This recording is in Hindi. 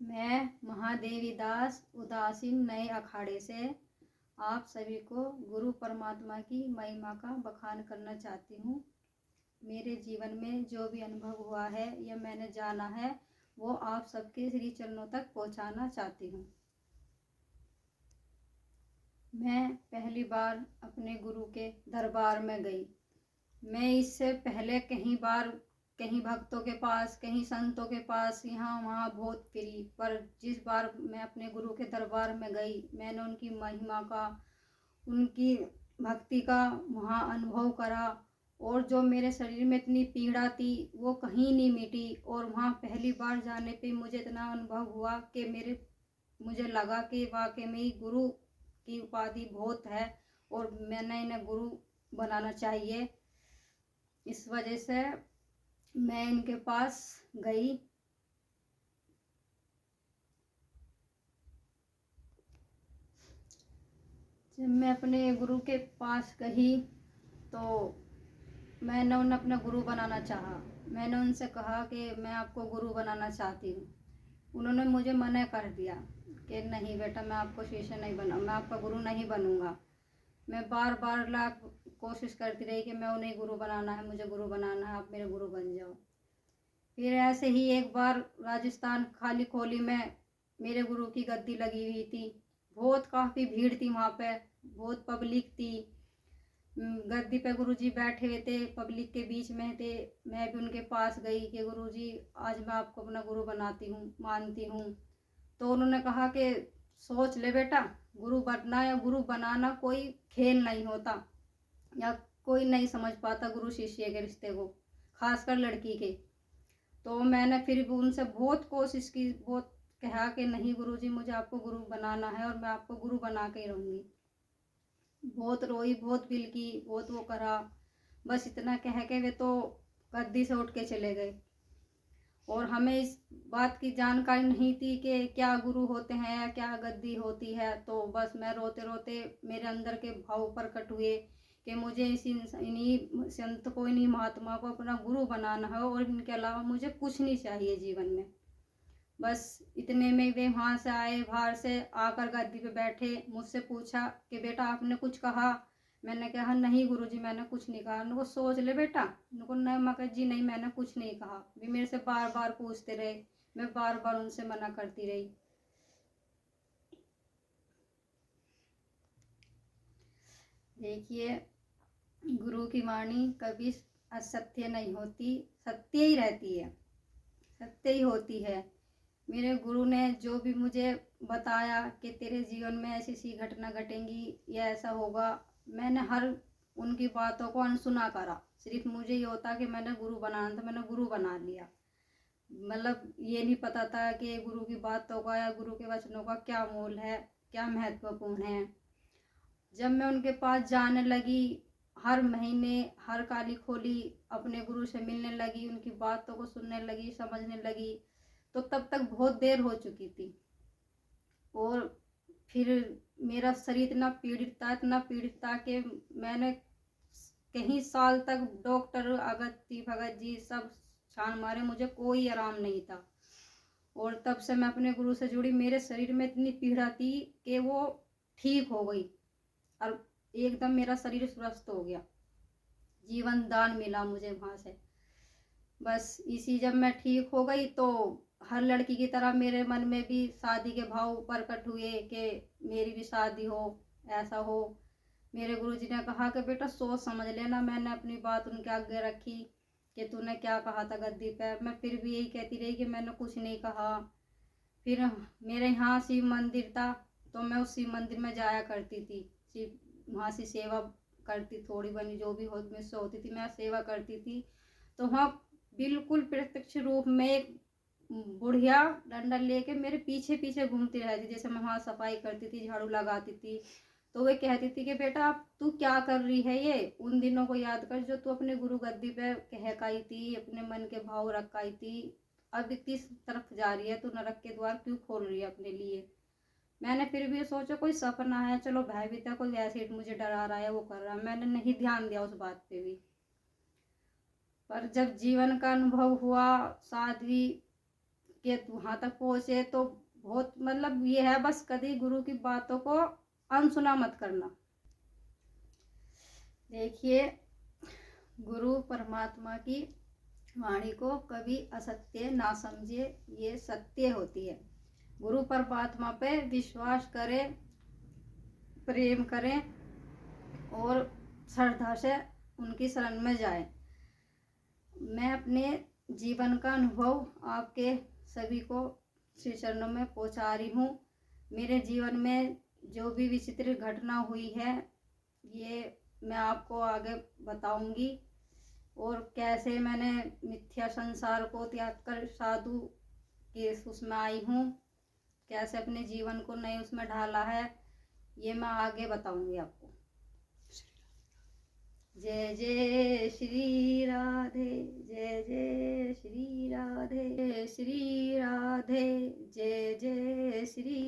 मैं महादेवी दास उदासीन नए अखाड़े से आप सभी को गुरु परमात्मा की महिमा का बखान करना चाहती हूँ। मेरे जीवन में जो भी अनुभव हुआ है या मैंने जाना है वो आप सबके श्री चरणों तक पहुँचाना चाहती हूँ। मैं पहली बार अपने गुरु के दरबार में गई। मैं इससे पहले कहीं भक्तों के पास, कहीं संतों के पास, यहाँ वहाँ बहुत फिरी, पर जिस बार मैं अपने गुरु के दरबार में गई मैंने उनकी महिमा का, उनकी भक्ति का वहाँ अनुभव करा। और जो मेरे शरीर में इतनी पीड़ा थी वो कहीं नहीं मिटी। और वहाँ पहली बार जाने पे मुझे इतना अनुभव हुआ कि मुझे लगा कि वाकई में ही गुरु की उपाधि बहुत है और मैंने इन्हें गुरु बनाना चाहिए। इस वजह से मैं इनके पास गई। जब मैं अपने गुरु के पास गई तो मैंने उन्हें अपना गुरु बनाना चाहा। मैंने उनसे कहा कि मैं आपको गुरु बनाना चाहती हूँ। उन्होंने मुझे मना कर दिया कि नहीं बेटा, मैं आपको शिष्य नहीं बना, मैं आपका गुरु नहीं बनूंगा। मैं बार बार लाख कोशिश करती रही कि मैं उन्हें गुरु बनाना है, मुझे गुरु बनाना है, आप मेरे गुरु बन जाओ। फिर ऐसे ही एक बार राजस्थान खाली खोली में मेरे गुरु की गद्दी लगी हुई थी। बहुत काफ़ी भीड़ थी वहाँ पे, बहुत पब्लिक थी। गद्दी पे गुरुजी बैठे हुए थे, पब्लिक के बीच में थे। मैं भी उनके पास गई कि गुरुजी आज मैं आपको अपना गुरु बनाती हूँ, मानती हूँ। तो उन्होंने कहा कि सोच ले बेटा, गुरु बनना या गुरु बनाना कोई खेल नहीं होता, या कोई नहीं समझ पाता गुरु शिष्य के रिश्ते को, खासकर लड़की के। तो मैंने फिर भी उनसे बहुत कोशिश की, बहुत कहा कि नहीं गुरुजी, मुझे आपको गुरु बनाना है और मैं आपको गुरु बना के ही रहूँगी। बहुत रोई, बहुत बिलकी, बहुत वो करा। बस इतना कह के वे तो गद्दी से उठ के चले गए। और हमें इस बात की जानकारी नहीं थी कि क्या गुरु होते हैं या क्या गद्दी होती है। तो बस मैं रोते रोते मेरे अंदर के भाव प्रकट हुए कि मुझे इन्हीं संत को, इन्हीं महात्मा को अपना गुरु बनाना है और इनके अलावा मुझे कुछ नहीं चाहिए जीवन में। बस इतने में वे वहाँ से आए, बाहर से आकर गद्दी पे बैठे। मुझसे पूछा कि बेटा आपने कुछ कहा? मैंने कहा नहीं गुरुजी, मैंने कुछ नहीं कहा। उनको सोच ले बेटा, उनको नहीं मगर जी नहीं, मैंने कुछ नहीं कहा। वे मेरे से बार बार पूछते रहे, मैं बार बार उनसे मना करती रही। देखिए, गुरु की वाणी कभी असत्य नहीं होती, सत्य ही रहती है, सत्य ही होती है। मेरे गुरु ने जो भी मुझे बताया कि तेरे जीवन में ऐसी सी घटना घटेंगी या ऐसा होगा, मैंने हर उनकी बातों को अनसुना करा। सिर्फ मुझे ये होता कि मैंने गुरु बनाना था, मैंने गुरु बना लिया। मतलब ये नहीं पता था कि गुरु की बातों का या गुरु के वचनों का क्या मोल है, क्या महत्वपूर्ण है। जब मैं उनके पास जाने लगी, हर महीने हर काली खोली अपने गुरु से मिलने लगी, उनकी बातों को सुनने लगी, समझने लगी, तो तब तक बहुत देर हो चुकी थी। और फिर मेरा शरीर इतना पीड़ित था कि मैंने कहीं साल तक डॉक्टर अगत्ती भगत जी सब छान मारे, मुझे कोई आराम नहीं था। और तब से मैं अपने गुरु से जुड़ी। मेरे शरीर में इतनी पीड़ा थी कि वो ठीक हो गई और एकदम मेरा शरीर स्वस्थ हो गया। जीवन दान मिला मुझे वहाँ से। बस इसी, जब मैं ठीक हो गई तो हर लड़की की तरह मेरे मन में भी शादी के भाव प्रकट हुए कि मेरी भी शादी हो, ऐसा हो। मेरे गुरुजी ने कहा कि बेटा सोच समझ लेना। मैंने अपनी बात उनके आगे रखी कि तूने क्या कहा था गद्दी पे। मैं फिर भी यही कहती रही कि मैंने कुछ नहीं कहा। फिर मेरे यहाँ शिव मंदिर था तो मैं उस शिव मंदिर में जाया करती थी, शिव वहाँ से सेवा करती, थोड़ी बनी जो भी हो मुझसे होती थी मैं सेवा करती थी। तो वहाँ बिल्कुल प्रत्यक्ष रूप में एक बुढ़िया डंडा लेके मेरे पीछे पीछे घूमती रहती। जैसे मैं वहाँ सफाई करती थी, झाड़ू लगाती थी, तो वे कहती थी कि बेटा अब तू क्या कर रही है, ये उन दिनों को याद कर जो तू अपने गुरु गद्दी पे कहकाई थी, अपने मन के भाव रखाई थी। अब किस तरफ जा रही है, तू नरक के द्वार क्यों खोल रही है अपने लिए। मैंने फिर भी सोचा कोई सपना है, चलो भयभीत है, कोई ऐसे मुझे डरा रहा है, वो कर रहा है। मैंने नहीं ध्यान दिया उस बात पे भी। पर जब जीवन का अनुभव हुआ, साध्वी के वहाँ तक पहुँचे तो बहुत मतलब ये है, बस कभी गुरु की बातों को अनसुना मत करना। देखिए, गुरु परमात्मा की वाणी को कभी असत्य ना समझे, ये सत्य होती है। गुरु परमात्मा पे विश्वास करें, प्रेम करें और श्रद्धा से उनकी शरण में जाएं। मैं अपने जीवन का अनुभव आपके सभी को श्री चरणों में पहुंचा रही हूँ। मेरे जीवन में जो भी विचित्र घटना हुई है ये मैं आपको आगे बताऊंगी, और कैसे मैंने मिथ्या संसार को त्याग कर साधु के उसमें आई हूँ, कैसे अपने जीवन को नए उसमें ढाला है, ये मैं आगे बताऊंगी आपको। जय जय श्री राधे, जय जय श्री राधे, श्री राधे, जय जय श्री